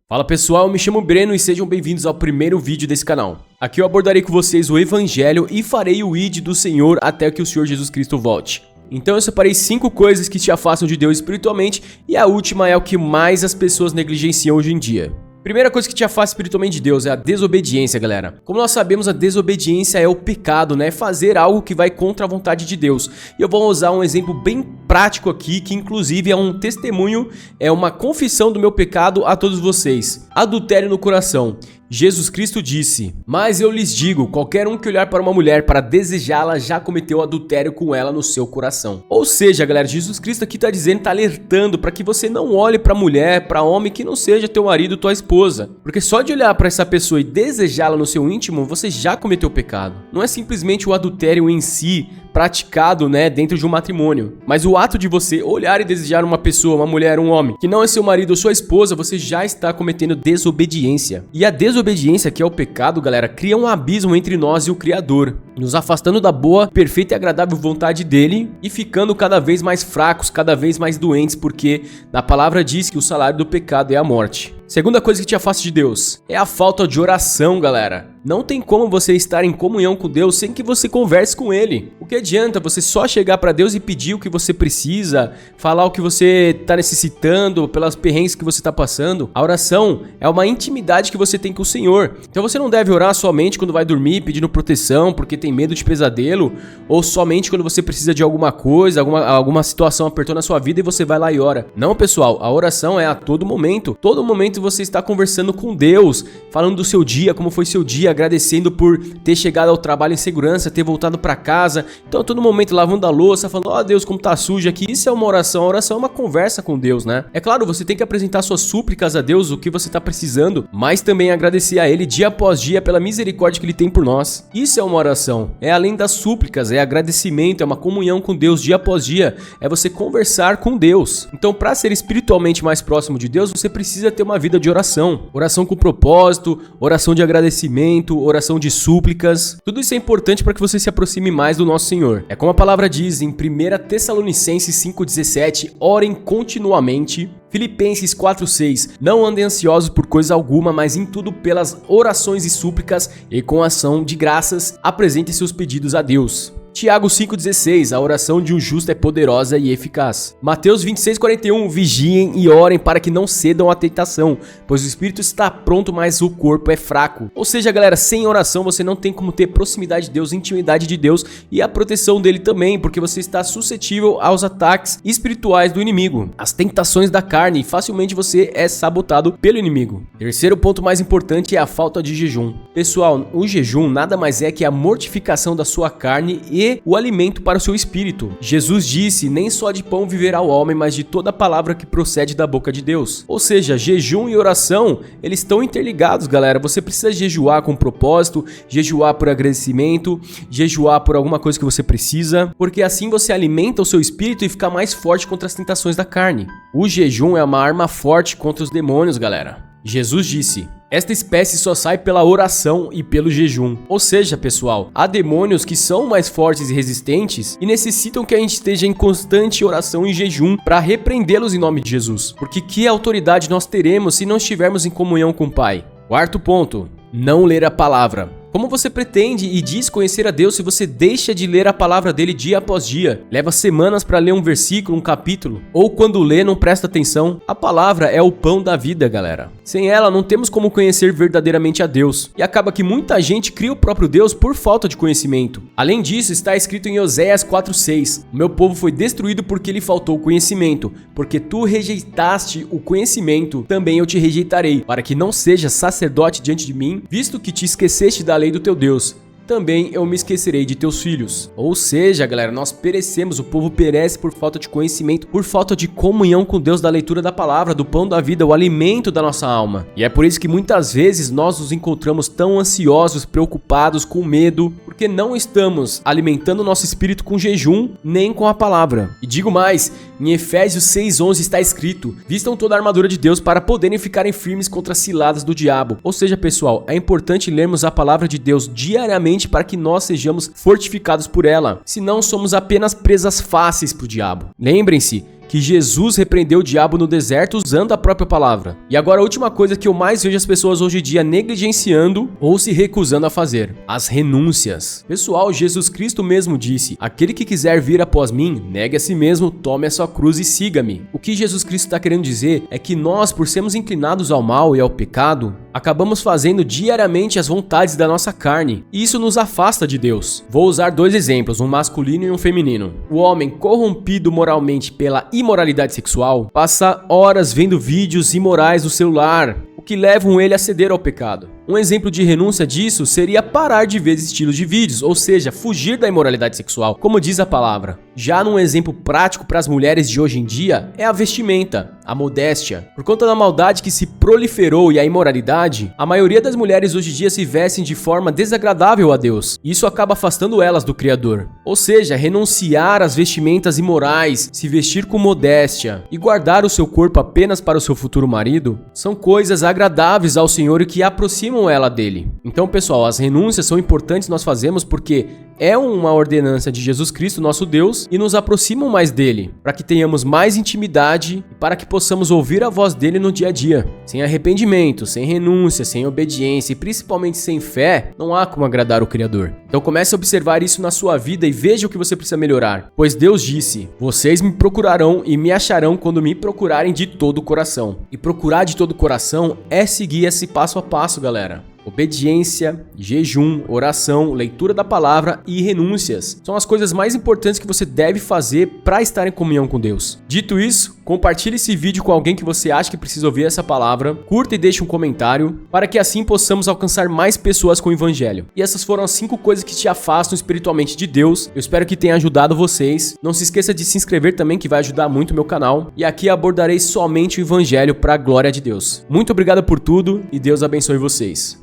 Fala pessoal, eu me chamo Breno e sejam bem-vindos ao primeiro vídeo desse canal. Aqui eu abordarei com vocês o Evangelho e farei o ID do Senhor até que o Senhor Jesus Cristo volte. Então eu separei 5 coisas que te afastam de Deus espiritualmente e a última é o que mais as pessoas negligenciam hoje em dia. Primeira coisa que te afasta espiritualmente de Deus é a desobediência, galera. Como nós sabemos, a desobediência é o pecado, né? Fazer algo que vai contra a vontade de Deus. E eu vou usar um exemplo bem prático aqui, que inclusive é um testemunho, é uma confissão do meu pecado a todos vocês. Adultério no coração. Jesus Cristo disse: "Mas eu lhes digo, qualquer um que olhar para uma mulher para desejá-la já cometeu adultério com ela no seu coração." Ou seja, galera, Jesus Cristo aqui tá dizendo, tá alertando para que você não olhe para mulher, para homem que não seja teu marido, tua esposa. Porque só de olhar para essa pessoa e desejá-la no seu íntimo, você já cometeu pecado. Não é simplesmente o adultério em si, praticado, né, dentro de um matrimônio, mas o ato de você olhar e desejar uma pessoa, uma mulher, um homem, que não é seu marido ou sua esposa, você já está cometendo desobediência. E a desobediência, que é o pecado, galera, cria um abismo entre nós e o Criador, nos afastando da boa, perfeita e agradável vontade dele e ficando cada vez mais fracos, cada vez mais doentes, porque na palavra diz que o salário do pecado é a morte. Segunda coisa que te afasta de Deus é a falta de oração, galera. Não tem como você estar em comunhão com Deus sem que você converse com Ele. O que adianta você só chegar para Deus e pedir o que você precisa, falar o que você está necessitando, pelas perrengues que você está passando? A oração é uma intimidade que você tem com o Senhor. Então você não deve orar somente quando vai dormir pedindo proteção porque tem medo de pesadelo, ou somente quando você precisa de alguma coisa, alguma situação apertou na sua vida e você vai lá e ora. Não, pessoal, a oração é a todo momento. Todo momento você está conversando com Deus, falando do seu dia, como foi seu dia, agradecendo por ter chegado ao trabalho em segurança, ter voltado para casa. Então, a todo momento lavando a louça, falando: "Ó Deus, como tá sujo aqui." Isso é uma oração. A oração é uma conversa com Deus, né? É claro, você tem que apresentar suas súplicas a Deus, o que você tá precisando, mas também agradecer a Ele dia após dia pela misericórdia que Ele tem por nós. Isso é uma oração. É além das súplicas, é agradecimento, é uma comunhão com Deus dia após dia, é você conversar com Deus. Então, para ser espiritualmente mais próximo de Deus, você precisa ter uma vida de oração. Oração com propósito, oração de agradecimento, oração de súplicas. Tudo isso é importante para que você se aproxime mais do nosso Senhor. É como a palavra diz em 1 Tessalonicenses 5,17, orem continuamente. Filipenses 4,6, não andem ansiosos por coisa alguma, mas em tudo pelas orações e súplicas e com ação de graças, apresentem seus pedidos a Deus. Tiago 5,16, a oração de um justo é poderosa e eficaz. Mateus 26,41, vigiem e orem para que não cedam à tentação, pois o espírito está pronto, mas o corpo é fraco. Ou seja, galera, sem oração você não tem como ter proximidade de Deus, intimidade de Deus e a proteção dele também, porque você está suscetível aos ataques espirituais do inimigo, as tentações da carne, e facilmente você é sabotado pelo inimigo. Terceiro ponto mais importante é a falta de jejum. Pessoal, o jejum nada mais é que a mortificação da sua carne e o alimento para o seu espírito. Jesus disse: "Nem só de pão viverá o homem, mas de toda palavra que procede da boca de Deus." Ou seja, jejum e oração, eles estão interligados, galera. Você precisa jejuar com propósito, jejuar por agradecimento, jejuar por alguma coisa que você precisa, porque assim você alimenta o seu espírito e fica mais forte contra as tentações da carne. O jejum é uma arma forte contra os demônios, galera. Jesus disse: "Esta espécie só sai pela oração e pelo jejum." Ou seja, pessoal, há demônios que são mais fortes e resistentes e necessitam que a gente esteja em constante oração e jejum para repreendê-los em nome de Jesus. Porque que autoridade nós teremos se não estivermos em comunhão com o Pai? Quarto ponto, não ler a palavra. Como você pretende e diz conhecer a Deus se você deixa de ler a palavra dele dia após dia? Leva semanas para ler um versículo, um capítulo, ou quando lê não presta atenção? A palavra é o pão da vida, galera. Sem ela não temos como conhecer verdadeiramente a Deus. E acaba que muita gente cria o próprio Deus por falta de conhecimento. Além disso, está escrito em Oséias 4,6, "O meu povo foi destruído porque lhe faltou conhecimento. Porque tu rejeitaste o conhecimento, também eu te rejeitarei, para que não sejas sacerdote diante de mim, visto que te esqueceste da lei do teu Deus. Também eu me esquecerei de teus filhos." Ou seja, galera, nós perecemos, o povo perece por falta de conhecimento, por falta de comunhão com Deus, da leitura da palavra, do pão da vida, o alimento da nossa alma. E é por isso que muitas vezes nós nos encontramos tão ansiosos, preocupados, com medo, porque não estamos alimentando o nosso espírito com jejum, nem com a palavra. E digo mais, em Efésios 6,11 está escrito: "Vistam toda a armadura de Deus para poderem ficarem firmes contra as ciladas do diabo." Ou seja, pessoal, é importante lermos a palavra de Deus diariamente para que nós sejamos fortificados por ela. Senão somos apenas presas fáceis para o diabo. Lembrem-se que Jesus repreendeu o diabo no deserto usando a própria palavra. E agora a última coisa que eu mais vejo as pessoas hoje em dia negligenciando ou se recusando a fazer: as renúncias. Pessoal, Jesus Cristo mesmo disse: aquele que quiser vir após mim, negue a si mesmo, tome a sua cruz e siga-me. O que Jesus Cristo está querendo dizer é que nós, por sermos inclinados ao mal e ao pecado, acabamos fazendo diariamente as vontades da nossa carne, e isso nos afasta de Deus. Vou usar dois exemplos, um masculino e um feminino. O homem corrompido moralmente pela imoralidade sexual passa horas vendo vídeos imorais no celular, o que levam ele a ceder ao pecado. Um exemplo de renúncia disso seria parar de ver esse estilo de vídeos, ou seja, fugir da imoralidade sexual, como diz a palavra. Já num exemplo prático para as mulheres de hoje em dia, é a vestimenta, a modéstia. Por conta da maldade que se proliferou e a imoralidade, a maioria das mulheres hoje em dia se vestem de forma desagradável a Deus. Isso acaba afastando elas do Criador. Ou seja, renunciar às vestimentas imorais, se vestir com modéstia e guardar o seu corpo apenas para o seu futuro marido, são coisas agradáveis ao Senhor e que aproximam ela dele. Então, pessoal, as renúncias são importantes nós fazemos porque é uma ordenança de Jesus Cristo, nosso Deus, e nos aproximam mais dele, para que tenhamos mais intimidade e para que possamos ouvir a voz dele no dia a dia. Sem arrependimento, sem renúncia, sem obediência e principalmente sem fé, não há como agradar o Criador. Então comece a observar isso na sua vida e veja o que você precisa melhorar. Pois Deus disse: vocês me procurarão e me acharão quando me procurarem de todo o coração. E procurar de todo o coração é seguir esse passo a passo, galera. Obediência, jejum, oração, leitura da palavra e renúncias são as coisas mais importantes que você deve fazer para estar em comunhão com Deus. Dito isso, compartilhe esse vídeo com alguém que você acha que precisa ouvir essa palavra, curta e deixe um comentário, para que assim possamos alcançar mais pessoas com o Evangelho. E essas foram as 5 coisas que te afastam espiritualmente de Deus. Eu espero que tenha ajudado vocês. Não se esqueça de se inscrever também, que vai ajudar muito o meu canal. E aqui abordarei somente o Evangelho para a glória de Deus. Muito obrigado por tudo e Deus abençoe vocês.